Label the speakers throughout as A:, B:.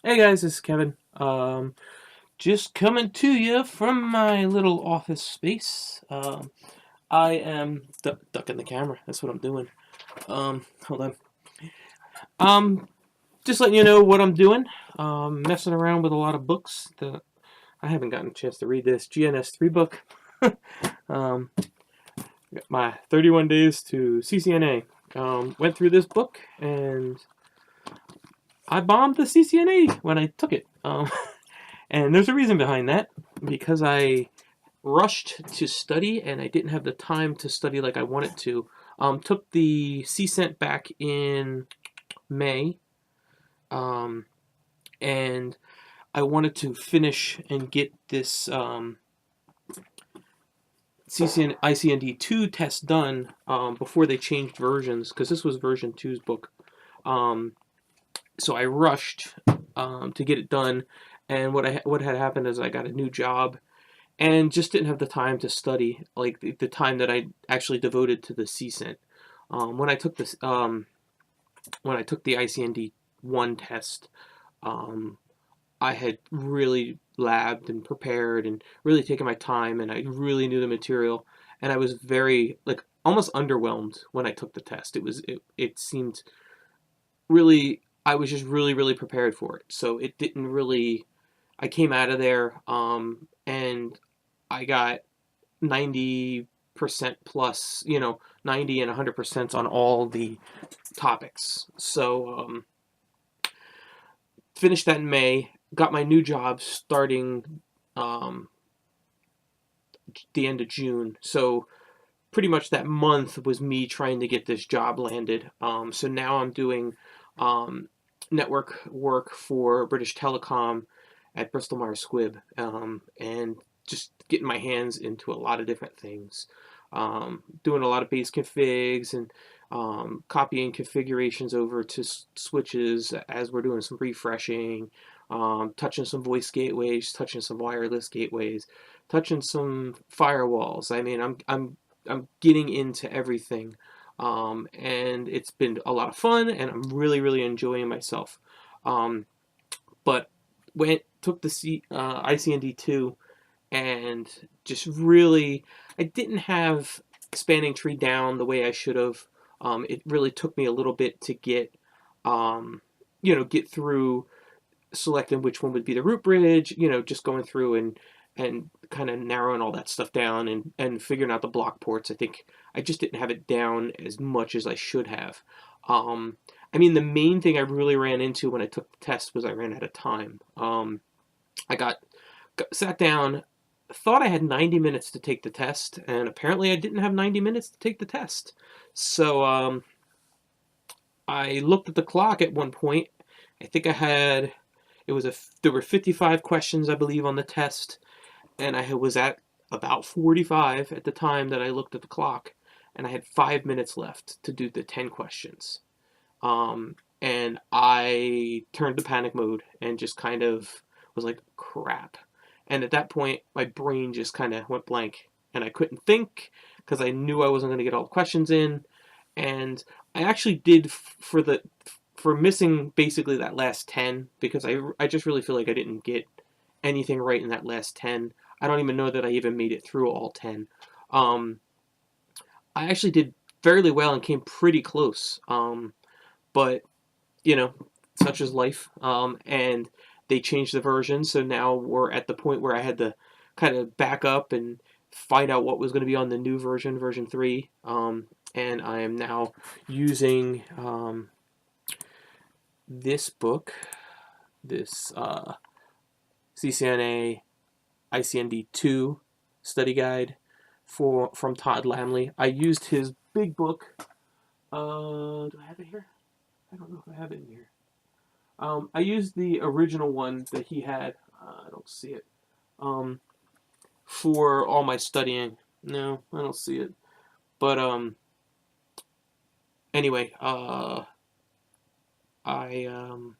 A: Hey guys, this is Kevin. Just coming to you from my little office space. I am ducking the camera. That's what I'm doing. Hold on. Um, just letting you know what I'm doing. Messing around with a lot of books. I haven't gotten a chance to read this GNS3 book. um, my 31 days to CCNA. Went through this book and I bombed the CCNA when I took it. And there's a reason behind that because I rushed to study and I didn't have the time to study like I wanted to. Took the CCNA back in May, um, and I wanted to finish and get this CCN ICND2 test done before they changed versions because this was version two's book. Um, so I rushed to get it done, and what had happened is I got a new job and just didn't have the time to study, like the time that I actually devoted to the CCNT. When I took this, when I took the ICND one test, um, I had really labbed and prepared and really taken my time, and I really knew the material, and I was very like almost underwhelmed when I took the test. It seemed really I was just really prepared for it, so it didn't really. I came out of there, and I got 90% plus, 90 and 100% on all the topics. So, finished that in May, got my new job starting um, the end of June. So, pretty much that month was me trying to get this job landed. So now I'm doing um, network work for British Telecom at Bristol Myers Squibb, and just getting my hands into a lot of different things. Doing a lot of base configs and copying configurations over to switches as we're doing some refreshing, touching some voice gateways, touching some wireless gateways, touching some firewalls. I mean, I'm getting into everything, and it's been a lot of fun, and I'm really enjoying myself. Um, but went took the ICND2 and just really I didn't have spanning tree down the way I should have. It really took me a little bit to um, get through selecting which one would be the root bridge, just going through and kind of narrowing all that stuff down and figuring out the block ports. I think I just didn't have it down as much as I should have. Um, I mean, the main thing I really ran into when I took the test was I ran out of time. I got sat down, thought I had 90 minutes to take the test, and apparently I didn't have 90 minutes to take the test. So I looked at the clock at one point. I think I had there were 55 questions, I believe, on the test, and I was at about 45 at the time that I looked at the clock, and I had 5 minutes left to do the 10 questions. And I turned to panic mode and just kind of was like, crap. And at that point, my brain just kind of went blank, and I couldn't think because I knew I wasn't going to get all the questions in. And I actually did for missing basically that last 10 because I just really feel like I didn't get anything right in that last 10. I don't even know that I even made it through all 10. Um, I actually did fairly well and came pretty close. But, you know, such is life. And they changed the version, so now we're at the point where I had to kind of back up and find out what was going to be on the new version, version 3. And I am now using this book, this CCNA ICND2 study guide from Todd Lamley. I used his big book. Do I have it here? I don't know if I have it in here. I used the original one that he had. I don't see it. Um, for all my studying. No, I don't see it. But anyway, I I'm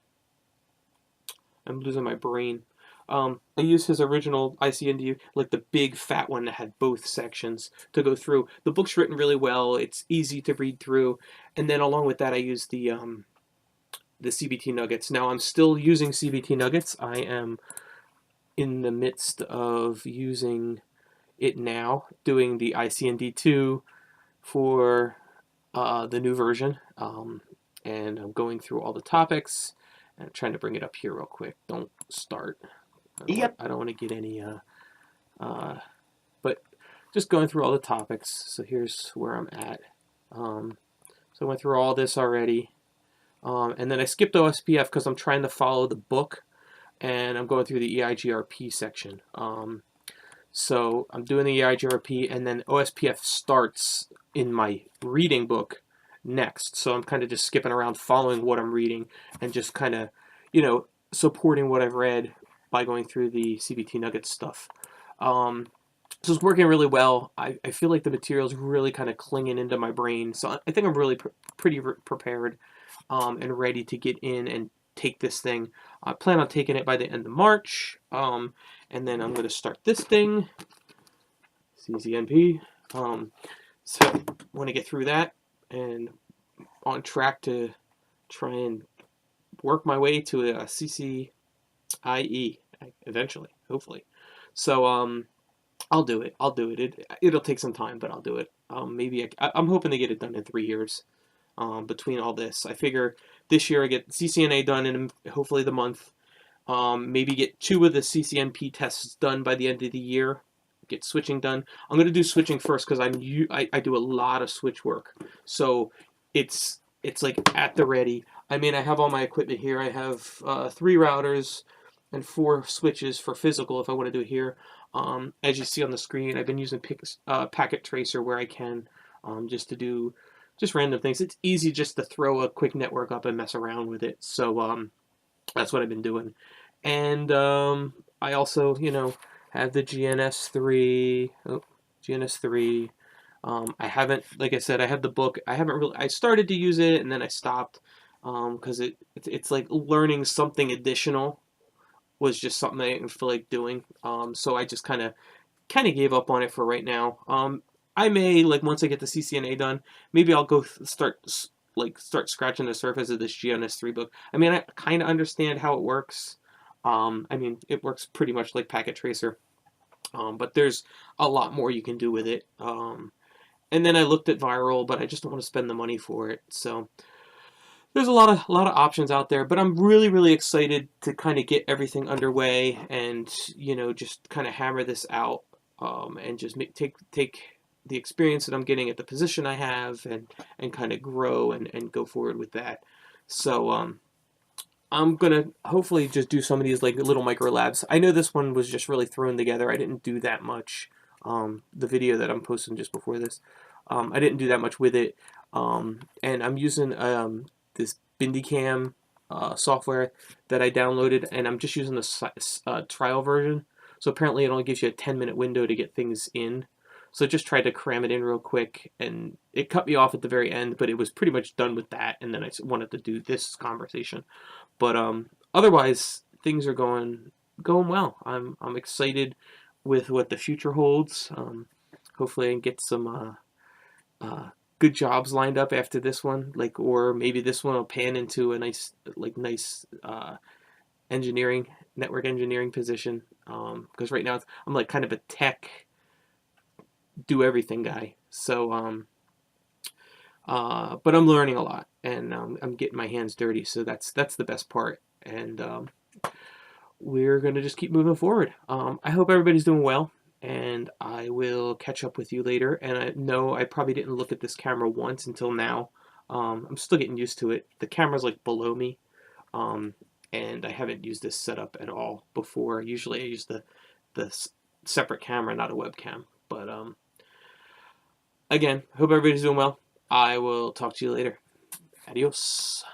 A: losing my brain. I used his original ICND, like the big fat one that had both sections to go through. The book's written really well. It's easy to read through, and then along with that, I used the CBT nuggets. Now I'm still using CBT nuggets. I am in the midst of using it now, doing the ICND2 for the new version, and I'm going through all the topics. And I'm trying to bring it up here real quick. Don't start. I don't want to get any, but just going through all the topics. So here's where I'm at. So I went through all this already. And then I skipped OSPF because I'm trying to follow the book, and I'm going through the EIGRP section. So I'm doing the EIGRP, and then OSPF starts in my reading book next. So I'm kind of just skipping around, following what I'm reading, and just kind of, supporting what I've read by going through the CBT Nuggets stuff. So it's working really well. I feel like the material's really kind of clinging into my brain. So I think I'm really pretty prepared and ready to get in and take this thing. I plan on taking it by the end of March. And then I'm going to start this thing, CCNP. So I want to get through that and on track to try and work my way to a CCIE eventually, hopefully. So I'll do it. It'll take some time, but I'll do it. Maybe I'm hoping to get it done in 3 years. Between all this, I figure this year I get CCNA done in hopefully the month. Maybe get 2 of the CCNP tests done by the end of the year. Get switching done. I'm gonna do switching first because I do a lot of switch work, so it's like at the ready. I mean, I have all my equipment here. I have 3 routers and 4 switches for physical if I want to do it here. As you see on the screen, I've been using Packet Tracer where I can, just to do just random things. It's easy just to throw a quick network up and mess around with it. So that's what I've been doing. And I also, have the GNS3. GNS3. I haven't, like I said, I have the book. I started to use it and then I stopped because it's like learning something additional was just something I didn't feel like doing. So I just kind of gave up on it for right now. I may, like, once I get the CCNA done, maybe I'll go start scratching the surface of this GNS3 book. I mean, I kind of understand how it works. I mean, it works pretty much like Packet Tracer, but there's a lot more you can do with it. And then I looked at Viral, but I just don't want to spend the money for it. So there's a lot of options out there, but I'm really, really excited to kind of get everything underway and, just kind of hammer this out, and just take the experience that I'm getting at the position I have and kind of grow and go forward with that. So I'm going to hopefully just do some of these like little micro labs. I know this one was just really thrown together. I didn't do that much. The video that I'm posting just before this, I didn't do that much with it. And I'm using this Bindicam software that I downloaded, and I'm just using the trial version. So apparently it only gives you a 10-minute window to get things in. So I just tried to cram it in real quick, and it cut me off at the very end, but it was pretty much done with that, and then I wanted to do this conversation. But otherwise, things are going well. I'm excited with what the future holds. Hopefully I can get some good jobs lined up after this one, or maybe this one will pan into a nice network engineering position. Because right now I'm like kind of a tech do everything guy. So but I'm learning a lot, and I'm getting my hands dirty. So that's the best part, and we're gonna just keep moving forward. I hope everybody's doing well, and I will catch up with you later. And I know I probably didn't look at this camera once until now. I'm still getting used to it. The camera's like below me, and I haven't used this setup at all before. Usually I use the separate camera, not a webcam. But again, hope everybody's doing well. I will talk to you later. Adios.